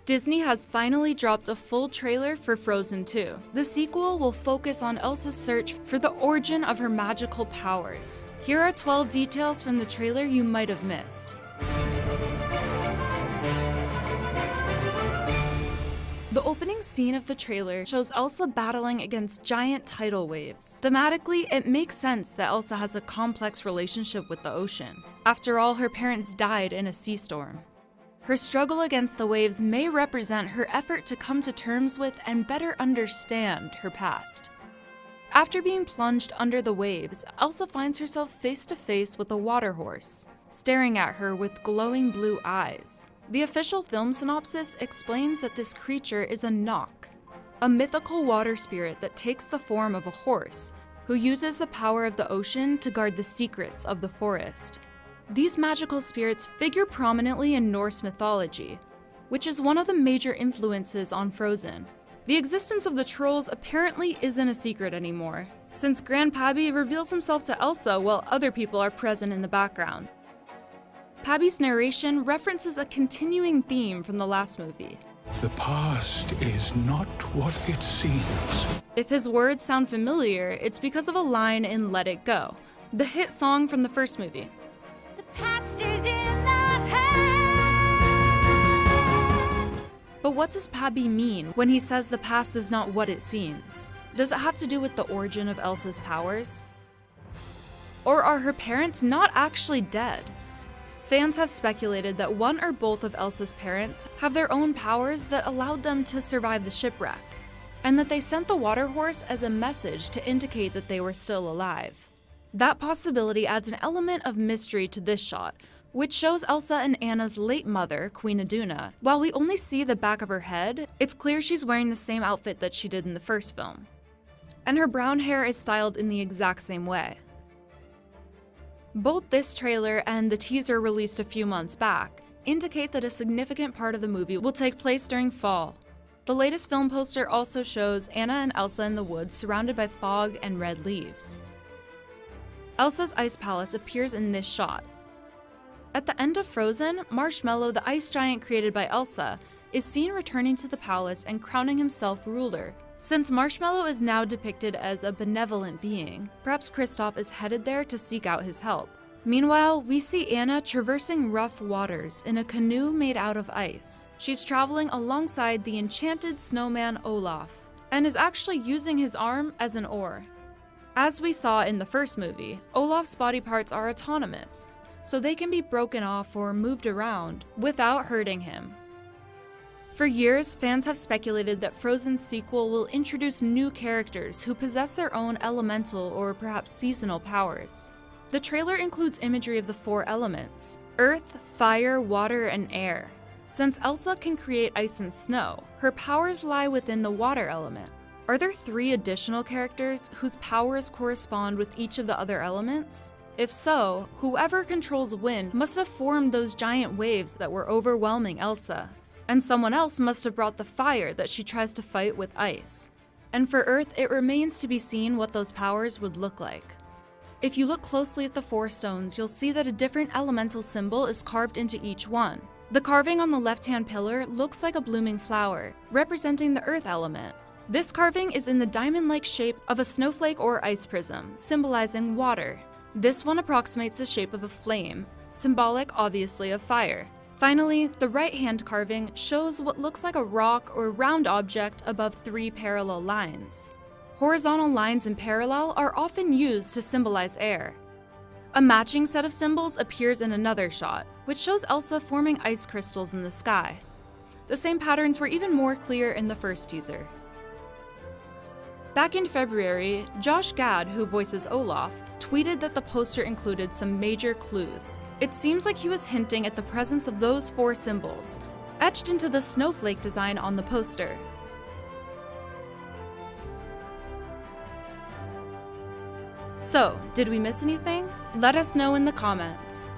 Disney has finally dropped a full trailer for Frozen 2. The sequel will focus on Elsa's search for the origin of her magical powers. Here are 12 details from the trailer you might have missed. The opening scene of the trailer shows Elsa battling against giant tidal waves. Thematically, it makes sense that Elsa has a complex relationship with the ocean. After all, her parents died in a sea storm. Her struggle against the waves may represent her effort to come to terms with and better understand her past. After being plunged under the waves, Elsa finds herself face to face with a water horse, staring at her with glowing blue eyes. The official film synopsis explains that this creature is a Knock, a mythical water spirit that takes the form of a horse, who uses the power of the ocean to guard the secrets of the forest. These magical spirits figure prominently in Norse mythology, which is one of the major influences on Frozen. The existence of the trolls apparently isn't a secret anymore, since Grandpappy reveals himself to Elsa while other people are present in the background. Pappy's narration references a continuing theme from the last movie. The past is not what it seems. If his words sound familiar, it's because of a line in Let It Go, the hit song from the first movie. The past is in the past. But what does Pappy mean when he says the past is not what it seems? Does it have to do with the origin of Elsa's powers? Or are her parents not actually dead? Fans have speculated that one or both of Elsa's parents have their own powers that allowed them to survive the shipwreck, and that they sent the water horse as a message to indicate that they were still alive. That possibility adds an element of mystery to this shot, which shows Elsa and Anna's late mother, Queen Iduna. While we only see the back of her head, it's clear she's wearing the same outfit that she did in the first film. And her brown hair is styled in the exact same way. Both this trailer and the teaser released a few months back indicate that a significant part of the movie will take place during fall. The latest film poster also shows Anna and Elsa in the woods surrounded by fog and red leaves. Elsa's ice palace appears in this shot. At the end of Frozen, Marshmallow, the ice giant created by Elsa, is seen returning to the palace and crowning himself ruler. Since Marshmallow is now depicted as a benevolent being, perhaps Kristoff is headed there to seek out his help. Meanwhile, we see Anna traversing rough waters in a canoe made out of ice. She's traveling alongside the enchanted snowman Olaf, and is actually using his arm as an oar. As we saw in the first movie, Olaf's body parts are autonomous, so they can be broken off or moved around without hurting him. For years, fans have speculated that Frozen's sequel will introduce new characters who possess their own elemental or perhaps seasonal powers. The trailer includes imagery of the 4 elements: earth, fire, water, and air. Since Elsa can create ice and snow, her powers lie within the water element. Are there 3 additional characters whose powers correspond with each of the other elements? If so, whoever controls wind must have formed those giant waves that were overwhelming Elsa. And someone else must have brought the fire that she tries to fight with ice. And for Earth, it remains to be seen what those powers would look like. If you look closely at the 4 stones, you'll see that a different elemental symbol is carved into each one. The carving on the left-hand pillar looks like a blooming flower, representing the Earth element. This carving is in the diamond-like shape of a snowflake or ice prism, symbolizing water. This one approximates the shape of a flame, symbolic obviously of fire. Finally, the right-hand carving shows what looks like a rock or round object above 3 parallel lines. Horizontal lines in parallel are often used to symbolize air. A matching set of symbols appears in another shot, which shows Elsa forming ice crystals in the sky. The same patterns were even more clear in the first teaser. Back in February, Josh Gad, who voices Olaf, tweeted that the poster included some major clues. It seems like he was hinting at the presence of those 4 symbols, etched into the snowflake design on the poster. So, did we miss anything? Let us know in the comments.